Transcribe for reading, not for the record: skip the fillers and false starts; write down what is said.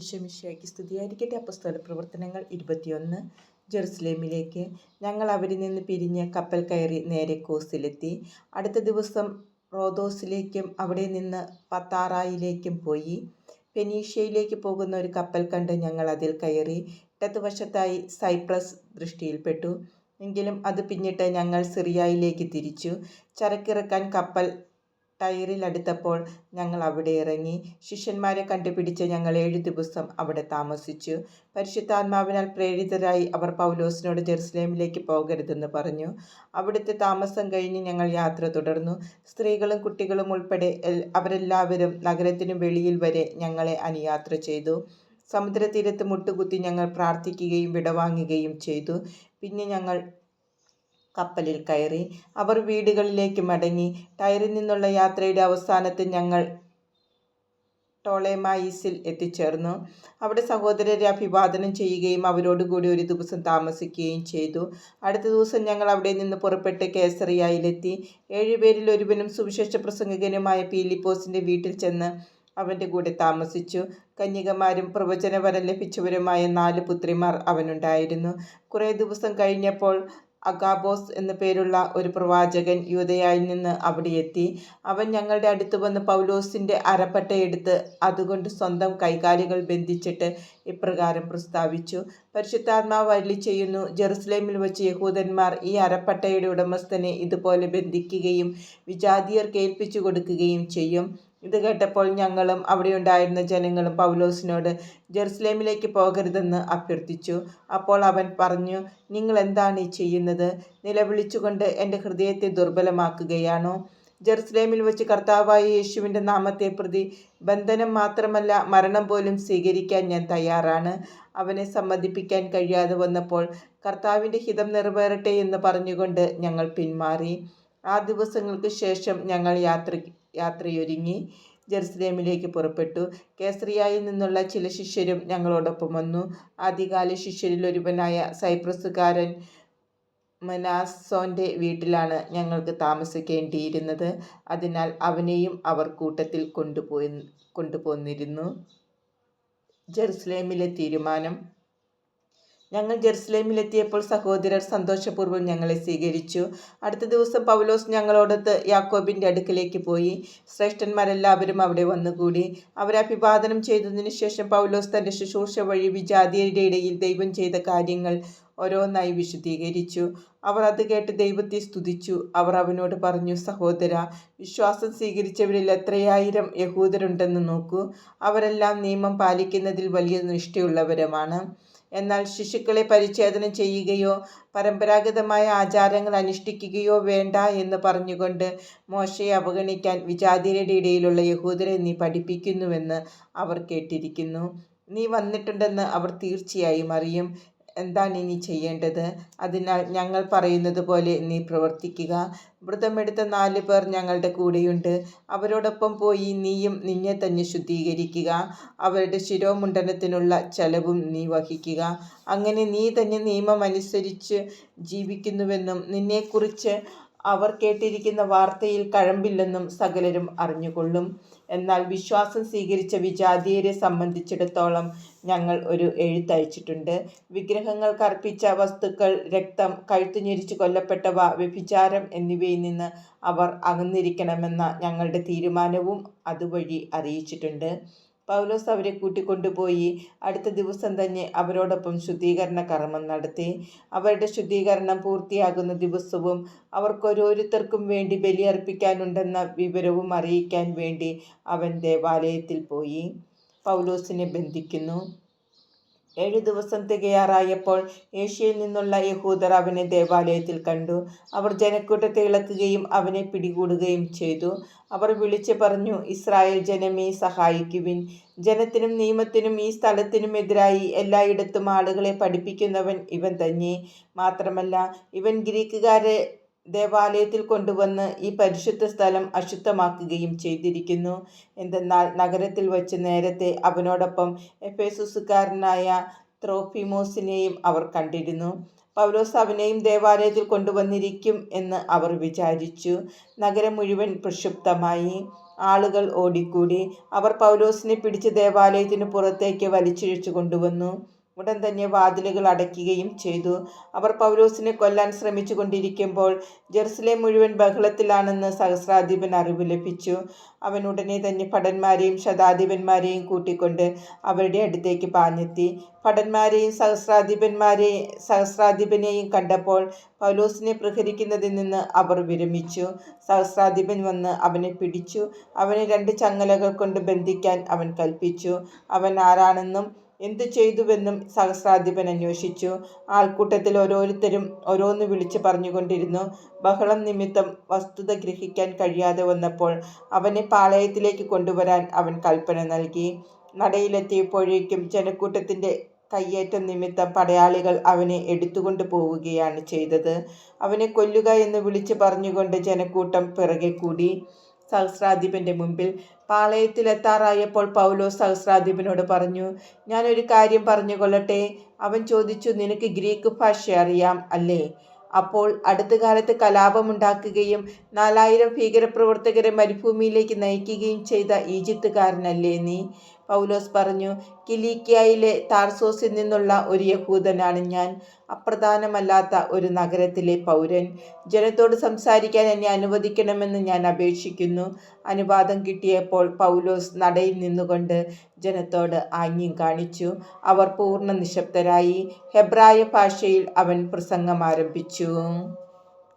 ഈശോമിശിഹായ്ക്ക് സ്തുതിയായിരിക്കട്ടെ. അപ്പോസ്തല പ്രവർത്തനങ്ങൾ 21. ജെറുസലേമിലേക്ക്. ഞങ്ങൾ അവിടെ നിന്ന് പിരിഞ്ഞ് കപ്പൽ കയറി നേരെ കോസിലെത്തി. അടുത്ത ദിവസം റോദോസിലേക്കും അവിടെ നിന്ന് പത്താറായിലേക്കും പോയി. ഫെനീഷ്യയിലേക്ക് പോകുന്ന ഒരു കപ്പൽ കണ്ട് ഞങ്ങൾ അതിൽ കയറി. ഇടതുവശത്തായി സൈപ്രസ് ദൃഷ്ടിയിൽപ്പെട്ടു. എങ്കിലും അത് പിന്നിട്ട് ഞങ്ങൾ സിറിയയിലേക്ക് തിരിച്ചു. ചരക്കിറക്കാൻ കപ്പൽ ടൈറിലടുത്തപ്പോൾ ഞങ്ങൾ അവിടെ ഇറങ്ങി. ശിഷ്യന്മാരെ കണ്ടുപിടിച്ച് ഞങ്ങൾ 7 ദിവസം അവിടെ താമസിച്ചു. പരിശുദ്ധാത്മാവിനാൽ പ്രേരിതരായി അവർ പൗലോസിനോട് ജെറുസലേമിലേക്ക് പോകരുതെന്ന് പറഞ്ഞു. അവിടുത്തെ താമസം കഴിഞ്ഞ് ഞങ്ങൾ യാത്ര തുടർന്നു. സ്ത്രീകളും കുട്ടികളും ഉൾപ്പെടെ അവരെല്ലാവരും നഗരത്തിനു വെളിയിൽ വരെ ഞങ്ങളെ അനുയാത്ര ചെയ്തു. സമുദ്രതീരത്ത് മുട്ടുകുത്തി ഞങ്ങൾ പ്രാർത്ഥിക്കുകയും വിടവാങ്ങുകയും ചെയ്തു. പിന്നെ ഞങ്ങൾ കപ്പലിൽ കയറി. അവർ വീടുകളിലേക്ക് മടങ്ങി. ടൈറിൽ നിന്നുള്ള യാത്രയുടെ അവസാനത്തിൽ ഞങ്ങൾ ടോളെമായിസിൽ എത്തിച്ചേർന്നു. അവിടെ സഹോദരരെ അഭിവാദനം ചെയ്യുകയും അവരോടുകൂടി ഒരു ദിവസം താമസിക്കുകയും ചെയ്തു. അടുത്ത ദിവസം ഞങ്ങൾ അവിടെ നിന്ന് പുറപ്പെട്ട് കേസറിയയിലെത്തി. 7 പേരിൽ ഒരുവനും സുവിശേഷ പ്രസംഗകനുമായ പീലിപ്പോസിൻ്റെ വീട്ടിൽ ചെന്ന് അവൻ്റെ കൂടെ താമസിച്ചു. കന്യകമാരും പ്രവചനവരം ലഭിച്ചവരുമായ 4 പുത്രിമാർ അവനുണ്ടായിരുന്നു. കുറേ ദിവസം കഴിഞ്ഞപ്പോൾ അഗാബോസ് എന്നു പേരുള്ള ഒരു പ്രവാചകൻ യൂദയായിൽ നിന്ന് അവിടെ എത്തി. അവൻ ഞങ്ങളുടെ അടുത്ത് വന്ന് പൗലോസിൻ്റെ അരപ്പട്ടയെടുത്ത് അതുകൊണ്ട് സ്വന്തം കൈകാലുകൾ ബന്ധിച്ചിട്ട് ഇപ്രകാരം പ്രസ്താവിച്ചു: പരിശുദ്ധാത്മാവ് അരുളിച്ചെയ്യുന്നു, ജെറുസലേമിൽ വച്ച് യഹൂദന്മാർ ഈ അരപ്പട്ടയുടെ ഉടമസ്ഥനെ ഇതുപോലെ ബന്ധിക്കുകയും വിജാതിയർക്ക് ഏൽപ്പിച്ചു കൊടുക്കുകയും ചെയ്യും. ഇത് കേട്ടപ്പോൾ ഞങ്ങളും അവിടെയുണ്ടായിരുന്ന ജനങ്ങളും പൗലോസിനോട് ജെറുസലേമിലേക്ക് പോകരുതെന്ന് അഭ്യർത്ഥിച്ചു. അപ്പോൾ അവൻ പറഞ്ഞു: നിങ്ങൾ എന്താണ് ഈ ചെയ്യുന്നത്? നിലവിളിച്ചുകൊണ്ട് എൻ്റെ ഹൃദയത്തെ ദുർബലമാക്കുകയാണോ? ജെറുസലേമിൽ വെച്ച് കർത്താവായ യേശുവിൻ്റെ നാമത്തെ പ്രതി ബന്ധനം മാത്രമല്ല മരണം പോലും സ്വീകരിക്കാൻ ഞാൻ തയ്യാറാണ്. അവനെ സമ്മതിപ്പിക്കാൻ കഴിയാതെ വന്നപ്പോൾ കർത്താവിൻ്റെ ഹിതം നിറവേറട്ടെ എന്ന് പറഞ്ഞുകൊണ്ട് ഞങ്ങൾ പിന്മാറി. ആ ദിവസങ്ങൾക്ക് ശേഷം ഞങ്ങൾ യാത്രയൊരുങ്ങി ജെറുസലേമിലേക്ക് പുറപ്പെട്ടു. കേസറിയയിൽ നിന്നുള്ള ചില ശിഷ്യരും ഞങ്ങളോടൊപ്പം വന്നു. ആദ്യകാല ശിഷ്യരിൽ ഒരുവനായ സൈപ്രസുകാരൻ മനാസോൻ്റെ വീട്ടിലാണ് ഞങ്ങൾക്ക് താമസിക്കേണ്ടിയിരുന്നത്. അതിനാൽ അവനെയും അവർ കൂട്ടത്തിൽ കൊണ്ടുപോന്നിരുന്നു. ജെറുസലേമിലെ തീരുമാനം. ഞങ്ങൾ ജെറുസലേമിലെത്തിയപ്പോൾ സഹോദരർ സന്തോഷപൂർവ്വം ഞങ്ങളെ സ്വീകരിച്ചു. അടുത്ത ദിവസം പൗലോസ് ഞങ്ങളോടൊത്ത് യാക്കോബിൻ്റെ അടുക്കലേക്ക് പോയി. ശ്രേഷ്ഠന്മാരെല്ലാവരും അവിടെ വന്നുകൂടി. അവരെ അഭിവാദനം ചെയ്തതിനു ശേഷം പൗലോസ് തൻ്റെ ശുശ്രൂഷ വഴി വിജാതിയരുടെ ഇടയിൽ ദൈവം ചെയ്ത കാര്യങ്ങൾ ഓരോന്നായി വിശദീകരിച്ചു. അവർ അത് കേട്ട് ദൈവത്തെ സ്തുതിച്ചു. അവർ അവനോട് പറഞ്ഞു: സഹോദര, വിശ്വാസം സ്വീകരിച്ചവരിൽ എത്രയായിരം യഹൂദരുണ്ടെന്ന് നോക്കൂ. അവരെല്ലാം നിയമം പാലിക്കുന്നതിൽ വലിയ നിഷ്ഠയുള്ളവരുമാണ്. എന്നാൽ ശിശുക്കളെ പരിച്ഛേദനം ചെയ്യുകയോ പരമ്പരാഗതമായ ആചാരങ്ങൾ അനുഷ്ഠിക്കുകയോ വേണ്ട എന്ന് പറഞ്ഞുകൊണ്ട് മോശയെ അവഗണിക്കാൻ വിജാതിയരുടെ ഇടയിലുള്ള യഹൂദരെ നീ പഠിപ്പിക്കുന്നുവെന്ന് അവർ കേട്ടിരിക്കുന്നു. നീ വന്നിട്ടുണ്ടെന്ന് അവർ തീർച്ചയായും അറിയും. എന്താണ് ഇനി ചെയ്യേണ്ടത്? അതിനാൽ ഞങ്ങൾ പറയുന്നത് പോലെ നീ പ്രവർത്തിക്കുക. വ്രതമെടുത്ത 4 പേർ ഞങ്ങളുടെ കൂടെയുണ്ട്. അവരോടൊപ്പം പോയി നീയും നിന്നെ തന്നെ ശുദ്ധീകരിക്കുക. അവരുടെ ശിരോമുണ്ഡനത്തിനുള്ള ചെലവും നീ വഹിക്കുക. അങ്ങനെ നീ തന്നെ നിയമം അനുസരിച്ച് ജീവിക്കുന്നുവെന്നും നിന്നെക്കുറിച്ച് അവർ കേട്ടിരിക്കുന്ന വാർത്തയിൽ കഴമ്പില്ലെന്നും സകലരും അറിഞ്ഞുകൊള്ളും. എന്നാൽ വിശ്വാസം സ്വീകരിച്ച വിജാതിയരെ സംബന്ധിച്ചിടത്തോളം ഞങ്ങൾ ഒരു എഴുത്തയച്ചിട്ടുണ്ട്. വിഗ്രഹങ്ങൾക്ക് അർപ്പിച്ച വസ്തുക്കൾ, രക്തം, കഴുത്തു ഞെരിച്ച് കൊല്ലപ്പെട്ടവ, വ്യഭിചാരം എന്നിവയിൽ നിന്ന് അവർ അകന്നിരിക്കണമെന്ന ഞങ്ങളുടെ തീരുമാനവും അതുവഴി അറിയിച്ചിട്ടുണ്ട്. പൗലോസ് അവരെ കൂട്ടിക്കൊണ്ടുപോയി അടുത്ത ദിവസം തന്നെ അവരോടൊപ്പം ശുദ്ധീകരണ കർമ്മം നടത്തി. അവരുടെ ശുദ്ധീകരണം പൂർത്തിയാകുന്ന ദിവസവും അവർക്കോരോരുത്തർക്കും വേണ്ടി ബലിയർപ്പിക്കാനുണ്ടെന്ന വിവരവും അറിയിക്കാൻ വേണ്ടി അവൻ ദേവാലയത്തിൽ പോയി. പൗലോസിനെ ബന്ധിക്കുന്നു. 7 ദിവസം തികയാറായപ്പോൾ ഏഷ്യയിൽ നിന്നുള്ള യഹൂദർ അവനെ ദേവാലയത്തിൽ കണ്ടു. അവർ ജനക്കൂട്ടത്തെ ഇളക്കുകയും അവനെ പിടികൂടുകയും ചെയ്തു. അവർ വിളിച്ചു പറഞ്ഞു: ഇസ്രായേൽ ജനമേ, സഹായിക്കുവിൻ. ജനത്തിനും നിയമത്തിനും ഈ സ്ഥലത്തിനും എതിരായി എല്ലായിടത്തും ആളുകളെ പഠിപ്പിക്കുന്നവൻ ഇവൻ തന്നെ. മാത്രമല്ല, ഇവൻ ഗ്രീക്കുകാരെ ദേവാലയത്തിൽ കൊണ്ടുവന്ന് ഈ പരിശുദ്ധ സ്ഥലം അശുദ്ധമാക്കുകയും ചെയ്തിരിക്കുന്നു. എന്തെന്നാൽ നഗരത്തിൽ വച്ച് നേരത്തെ അവനോടൊപ്പം എഫേസുസുകാരനായ ത്രോഫിമോസിനെയും അവർ കണ്ടിരുന്നു. പൗലോസ് അവനെയും ദേവാലയത്തിൽ കൊണ്ടുവന്നിരിക്കും എന്ന് അവർ വിചാരിച്ചു. നഗരം മുഴുവൻ പ്രക്ഷുബ്ധമായി. ആളുകൾ ഓടിക്കൂടി. അവർ പൗലോസിനെ പിടിച്ച് ദേവാലയത്തിനു പുറത്തേക്ക് വലിച്ചിഴച്ചു കൊണ്ടുവന്നു. ഉടൻ തന്നെ വാതിലുകൾ അടയ്ക്കുകയും ചെയ്തു. അവർ പൗലോസിനെ കൊല്ലാൻ ശ്രമിച്ചു കൊണ്ടിരിക്കുമ്പോൾ ജെറുസലേം മുഴുവൻ ബഹളത്തിലാണെന്ന് സഹസ്രാധിപൻ അറിവ് ലഭിച്ചു. അവൻ ഉടനെ തന്നെ ഭടന്മാരെയും ശതാധിപന്മാരെയും കൂട്ടിക്കൊണ്ട് അവരുടെ അടുത്തേക്ക് പാഞ്ഞെത്തി. ഭടന്മാരെയും സഹസ്രാധിപനെയും കണ്ടപ്പോൾ പൗലോസിനെ പ്രഹരിക്കുന്നതിൽ നിന്ന് അവർ വിരമിച്ചു. സഹസ്രാധിപൻ വന്ന് അവനെ പിടിച്ചു. അവനെ 2 ചങ്ങലകൾ കൊണ്ട് ബന്ധിക്കാൻ അവൻ കൽപ്പിച്ചു. അവൻ ആരാണെന്നും എന്തു ചെയ്തുവെന്നും സഹസ്രാധിപൻ അന്വേഷിച്ചു. ആൾക്കൂട്ടത്തിൽ ഓരോരുത്തരും ഓരോന്ന് വിളിച്ചു പറഞ്ഞുകൊണ്ടിരുന്നു. ബഹളം നിമിത്തം വസ്തുത ഗ്രഹിക്കാൻ കഴിയാതെ വന്നപ്പോൾ അവനെ പാളയത്തിലേക്ക് കൊണ്ടുവരാൻ അവൻ കൽപ്പന നൽകി. നടയിലെത്തിയപ്പോഴേക്കും ജനക്കൂട്ടത്തിന്റെ കയ്യേറ്റം നിമിത്തം പടയാളികൾ അവനെ എടുത്തുകൊണ്ട് പോവുകയാണ് ചെയ്തത്. അവനെ കൊല്ലുക എന്ന് വിളിച്ചു പറഞ്ഞുകൊണ്ട് ജനക്കൂട്ടം പിറകെ കൂടി. സഹസ്രാധിപന്റെ മുമ്പിൽ പാളയത്തിലെത്താറായപ്പോൾ പൗലോസ് സഹസ്രാധിപനോട് പറഞ്ഞു, ഞാനൊരു കാര്യം പറഞ്ഞുകൊള്ളട്ടെ. അവൻ ചോദിച്ചു, നിനക്ക് ഗ്രീക്ക് ഭാഷ അറിയാം അല്ലേ? അപ്പോൾ അടുത്തകാലത്ത് കലാപമുണ്ടാക്കുകയും 4000 ഭീകരപ്രവർത്തകരെ മരുഭൂമിയിലേക്ക് നയിക്കുകയും ചെയ്ത ഈജിപ്തുകാരനല്ലേ നീ? പൗലോസ് പറഞ്ഞു, കിലിക്കിയയിലെ താർസോസിൽ നിന്നുള്ള ഒരു യഹൂദനാണ് ഞാൻ, അപ്രധാനമല്ലാത്ത ഒരു നഗരത്തിലെ പൗരൻ. ജനത്തോട് സംസാരിക്കാൻ എന്നെ അനുവദിക്കണമെന്ന് ഞാൻ അപേക്ഷിക്കുന്നു. അനുവാദം കിട്ടിയപ്പോൾ പൗലോസ് നടയിൽ നിന്നുകൊണ്ട് ജനത്തോട് ആംഗ്യം കാണിച്ചു. അവർ പൂർണ്ണ നിശബ്ദരായി. ഹെബ്രായ ഭാഷയിൽ അവൻ പ്രസംഗം ആരംഭിച്ചു.